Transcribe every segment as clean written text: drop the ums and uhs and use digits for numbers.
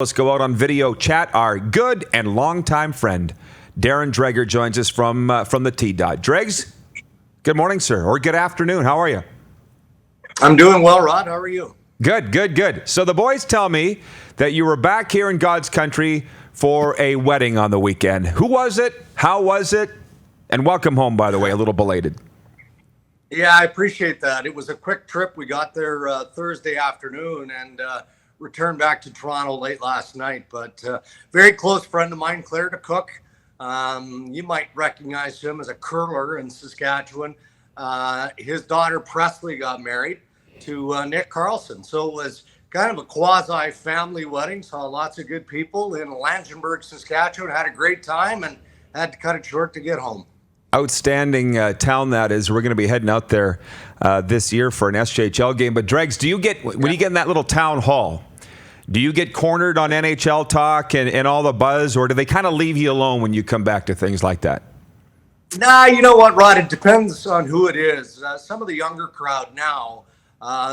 Let's go out on video chat. Our good and longtime friend, Darren Dreger, joins us from the T-Dot. Dregs, good morning, sir, or good afternoon. How are you? I'm doing well, Rod. How are you? Good. So the boys tell me that you were back here in God's country for a wedding on the weekend. Who was it? How was it? And welcome home, by the way, a little belated. Yeah, I appreciate that. It was a quick trip. We got there Thursday afternoon and returned back to Toronto late last night. But very close friend of mine, Claire DeCook. You might recognize him as a curler in Saskatchewan. His daughter Presley got married to Nick Carlson. So it was kind of a quasi-family wedding. Saw lots of good people in Langenburg, Saskatchewan. Had a great time and had to cut it short to get home. Outstanding town that is. We're going to be heading out there this year for an SJHL game. But Dregs, when you get in that little town hall, do you get cornered on NHL talk and all the buzz, or do they kind of leave you alone when you come back to things like that? Nah, you know what, Rod? It depends on who it is. Some of the younger crowd now,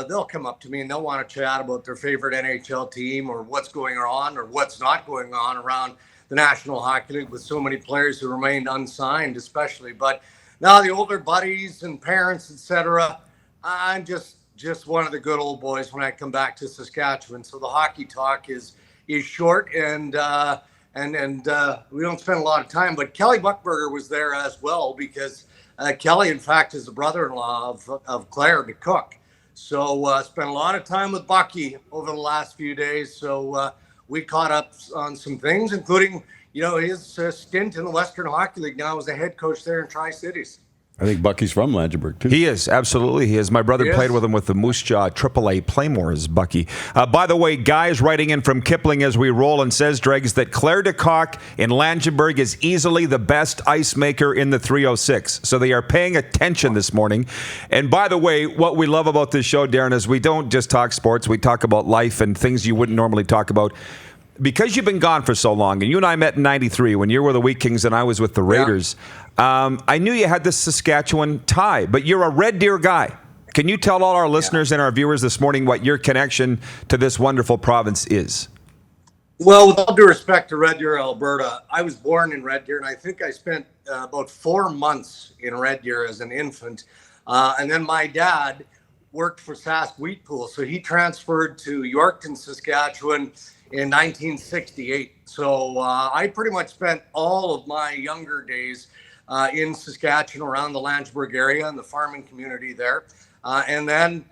they'll come up to me and they'll want to chat about their favorite NHL team or what's going on or what's not going on around the National Hockey League with so many players who remained unsigned, especially. But now the older buddies and parents, etc., I'm just one of the good old boys when I come back to Saskatchewan. So the hockey talk is short and we don't spend a lot of time. But Kelly Buckberger was there as well because Kelly, in fact, is the brother-in-law of Claire DeCook. So spent a lot of time with Bucky over the last few days. So we caught up on some things, including, his stint in the Western Hockey League now as a head coach there in Tri-Cities. I think Bucky's from Langenburg, too. He is, absolutely. He is. My brother played with him with the Moose Jaw AAA Playmores, Bucky. By the way, guys writing in from Kipling as we roll and says, Dregs, that Claire DeCock in Langenburg is easily the best ice maker in the 306. So they are paying attention this morning. And by the way, what we love about this show, Darren, is we don't just talk sports. We talk about life and things you wouldn't normally talk about. Because you've been gone for so long, and you and I met in 93 when you were the Wheat Kings and I was with the Raiders, I knew you had this Saskatchewan tie, but you're a Red Deer guy. Can you tell all our listeners and our viewers this morning what your connection to this wonderful province is? Well, with all due respect to Red Deer, Alberta, I was born in Red Deer, and I think I spent about 4 months in Red Deer as an infant. And then my dad worked for Sask Wheat Pool, so he transferred to Yorkton, Saskatchewan in 1968. So I pretty much spent all of my younger days in Saskatchewan around the Langenburg area and the farming community there. And then,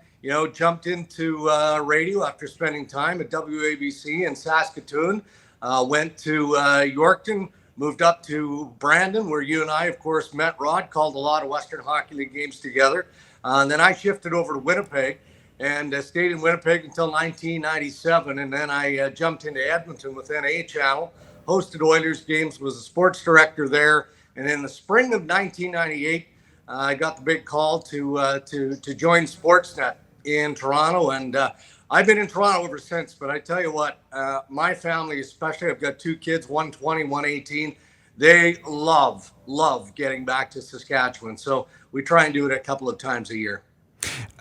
jumped into radio after spending time at WABC in Saskatoon, went to Yorkton, moved up to Brandon, where you and I, of course, met, Rod, called a lot of Western Hockey League games together. And then I shifted over to Winnipeg and stayed in Winnipeg until 1997. And then I jumped into Edmonton with NA Channel, hosted Oilers games, was a sports director there. And in the spring of 1998, I got the big call to join Sportsnet in Toronto. And I've been in Toronto ever since. But I tell you what, my family, especially, I've got 2 kids, 120, 118. They love getting back to Saskatchewan. So we try and do it a couple of times a year.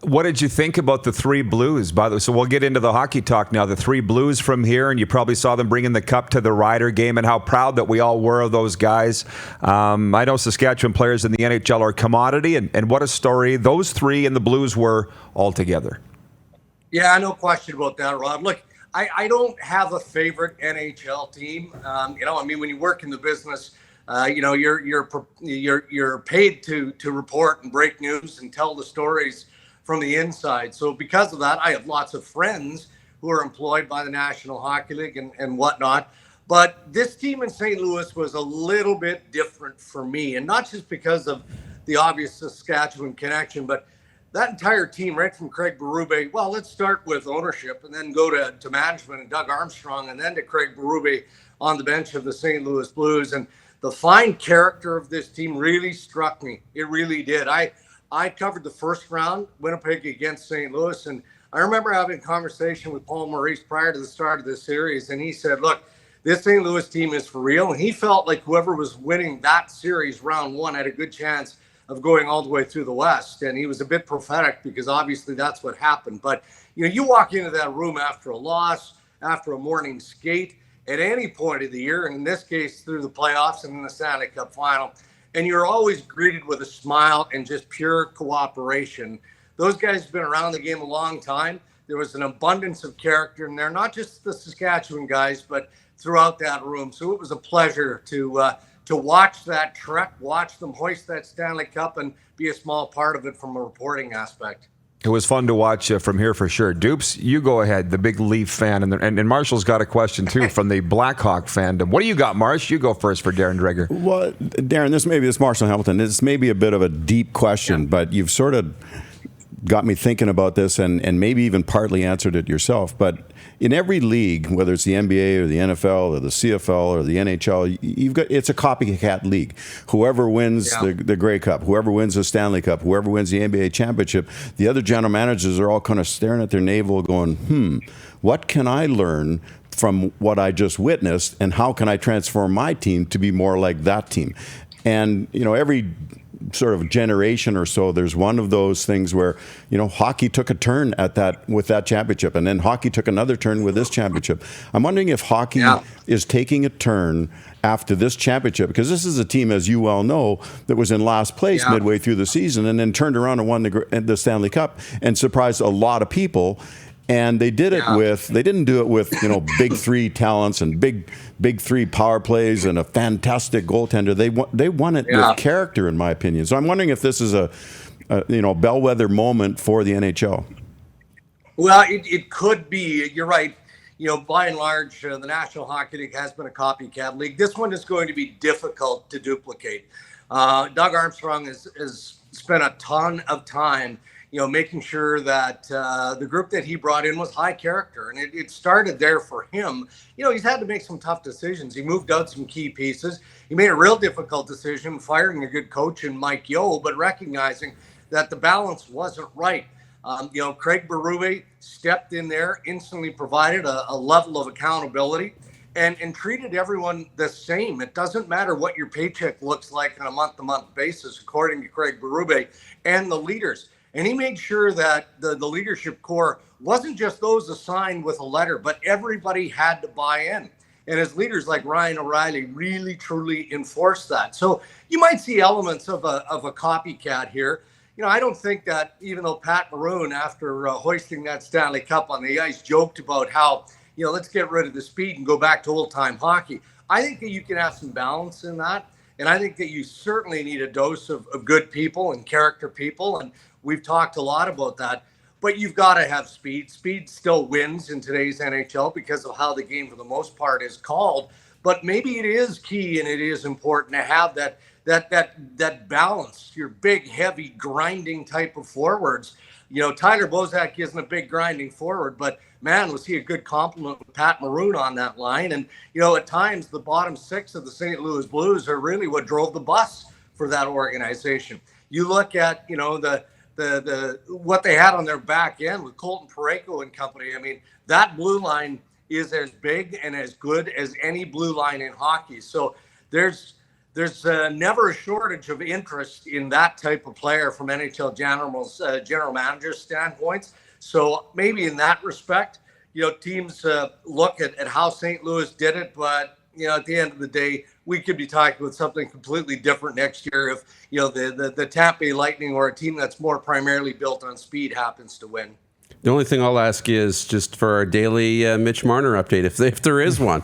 What did you think about the 3 Blues, by the way? So we'll get into the hockey talk now. The 3 Blues from here, and you probably saw them bringing the cup to the Ryder game and how proud that we all were of those guys. I know Saskatchewan players in the NHL are a commodity, and what a story those 3 and the Blues were all together. Yeah, no question about that, Rob. Look, I don't have a favorite NHL team. When you work in the business, you're paid to report and break news and tell the stories from the inside. So because of that, I have lots of friends who are employed by the National Hockey League and whatnot. But this team in St. Louis was a little bit different for me, and not just because of the obvious Saskatchewan connection, but that entire team, right from Craig Berube, well, let's start with ownership and then go to management and Doug Armstrong, and then to Craig Berube on the bench of the St. Louis Blues. And the fine character of this team really struck me. It really did. I covered the first round, Winnipeg against St. Louis, and I remember having a conversation with Paul Maurice prior to the start of this series, and he said, look, this St. Louis team is for real. And he felt like whoever was winning that series round 1 had a good chance of going all the way through the West. And he was a bit prophetic because obviously that's what happened. But, you walk into that room after a loss, after a morning skate at any point of the year, and in this case through the playoffs and in the Stanley Cup final. And you're always greeted with a smile and just pure cooperation. Those guys have been around the game a long time. There was an abundance of character in there, not just the Saskatchewan guys, but throughout that room. So it was a pleasure to watch that trek, watch them hoist that Stanley Cup, and be a small part of it from a reporting aspect. It was fun to watch from here for sure. Dupes, you go ahead, the big Leaf fan. And Marshall's got a question, too, from the Blackhawk fandom. What do you got, Marsh? You go first for Darren Dreger. Well, Darren, this Marshall Hamilton. This may be a bit of a deep question, but you've sort of got me thinking about this and maybe even partly answered it yourself. But in every league, whether it's the NBA or the NFL or the CFL or the NHL, it's a copycat league. Whoever wins the Grey Cup, whoever wins the Stanley Cup, whoever wins the NBA championship, the other general managers are all kind of staring at their navel going, what can I learn from what I just witnessed, and how can I transform my team to be more like that team? And, every sort of generation or so, there's one of those things where, hockey took a turn with that championship, and then hockey took another turn with this championship. I'm wondering if hockey is taking a turn after this championship, because this is a team, as you well know, that was in last place midway through the season and then turned around and won the Stanley Cup and surprised a lot of people. And they did it they didn't do it with, big three talents and big three power plays and a fantastic goaltender. They won it with character, in my opinion. So I'm wondering if this is a bellwether moment for the NHL. Well, it could be. You're right. By and large, the National Hockey League has been a copycat league. This one is going to be difficult to duplicate. Doug Armstrong has spent a ton of time making sure that the group that he brought in was high character. And it started there for him. He's had to make some tough decisions. He moved out some key pieces. He made a real difficult decision, firing a good coach in Mike Yeo, but recognizing that the balance wasn't right. Craig Berube stepped in there, instantly provided a level of accountability and treated everyone the same. It doesn't matter what your paycheck looks like on a month-to-month basis, according to Craig Berube and the leaders. And he made sure that the leadership core wasn't just those assigned with a letter, but everybody had to buy in. And his leaders like Ryan O'Reilly really, truly enforced that. So you might see elements of a copycat here. I don't think that, even though Pat Maroon, after hoisting that Stanley Cup on the ice, joked about how, let's get rid of the speed and go back to old-time hockey. I think that you can have some balance in that. And I think that you certainly need a dose of good people and character people. And we've talked a lot about that. But you've got to have speed. Speed still wins in today's NHL because of how the game, for the most part, is called. But maybe it is key and it is important to have that balance. Your big, heavy, grinding type of forwards. Tyler Bozak isn't a big grinding forward, but man, was he a good complement with Pat Maroon on that line. And, at times the bottom six of the St. Louis Blues are really what drove the bus for that organization. You look at, the what they had on their back end with Colton Parayko and company. I mean, that blue line is as big and as good as any blue line in hockey. So there's never a shortage of interest in that type of player from NHL general manager standpoints. So maybe in that respect, teams look at how St. Louis did it, but at the end of the day, we could be talking about something completely different next year if the Tampa Bay Lightning or a team that's more primarily built on speed happens to win. The only thing I'll ask is just for our daily Mitch Marner update, if there is one.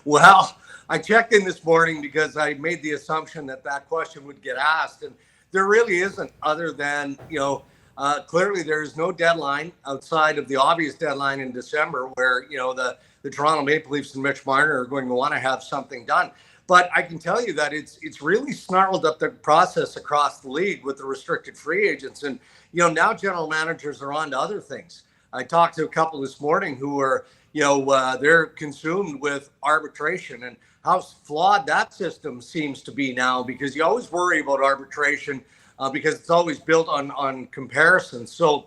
Well, I checked in this morning because I made the assumption that question would get asked, and there really isn't, other than, clearly there is no deadline outside of the obvious deadline in December where, the Toronto Maple Leafs and Mitch Marner are going to want to have something done. But I can tell you that it's really snarled up the process across the league with the restricted free agents. And, now general managers are on to other things. I talked to a couple this morning who are, they're consumed with arbitration and how flawed that system seems to be now, because you always worry about arbitration because it's always built on comparison. So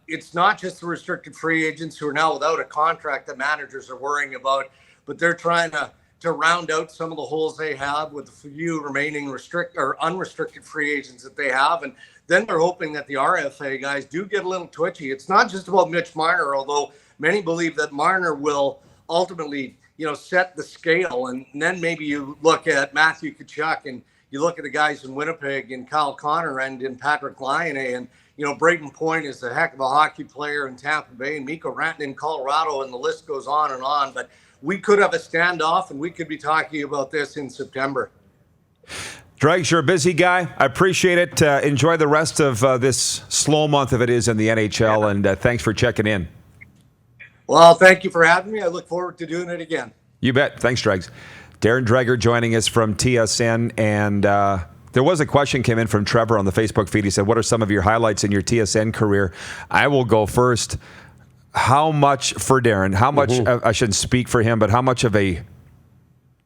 it's not just the restricted free agents who are now without a contract that managers are worrying about, but they're trying to round out some of the holes they have with the few remaining unrestricted free agents that they have. And then they're hoping that the RFA guys do get a little twitchy. It's not just about Mitch Marner, although many believe that Marner will ultimately, set the scale. And then maybe you look at Matthew Tkachuk and you look at the guys in Winnipeg and Kyle Connor and in Patrick Laine, and Braden Point is a heck of a hockey player in Tampa Bay, and Mikko Rantanen in Colorado, and the list goes on and on. But we could have a standoff, and we could be talking about this in September. Dregs, you're a busy guy. I appreciate it. Enjoy the rest of this slow month, if it is, in the NHL, and thanks for checking in. Well, thank you for having me. I look forward to doing it again. You bet. Thanks, Dregs. Darren Dreger joining us from TSN, and there was a question came in from Trevor on the Facebook feed. He said, what are some of your highlights in your TSN career? I will go first. How much, for Darren, I shouldn't speak for him, but how much of a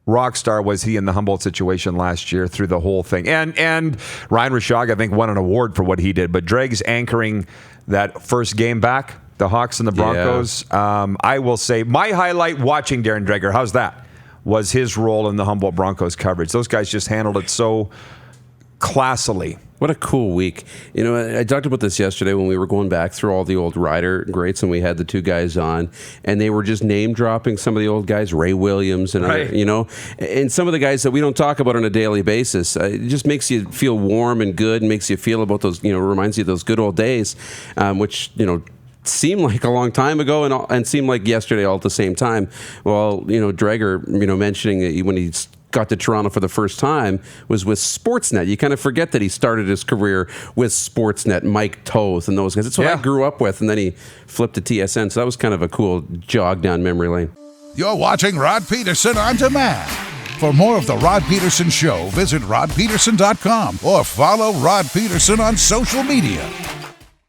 rock star was he in the Humboldt situation last year through the whole thing? And Ryan Rishaug, I think, won an award for what he did. But Dregs anchoring that first game back, the Hawks and the Broncos, I will say my highlight watching Darren Dreger, how's that, was his role in the Humboldt Broncos coverage. Those guys just handled it so classily. What a cool week. I talked about this yesterday when we were going back through all the old Rider greats, and we had the two guys on, and they were just name dropping some of the old guys, Ray Williams and right. And some of the guys that we don't talk about on a daily basis. It just makes you feel warm and good, and makes you feel about those, reminds you of those good old days, which, seemed like a long time ago and seemed like yesterday all at the same time. Well, Dreger, mentioning that when he got to Toronto for the first time was with Sportsnet. You kind of forget that he started his career with Sportsnet, Mike Toth and those guys. That's what I grew up with, and then he flipped to TSN, so that was kind of a cool jog down memory lane. You're watching Rod Pedersen On Demand. For more of The Rod Pedersen Show, visit rodpedersen.com or follow Rod Pedersen on social media.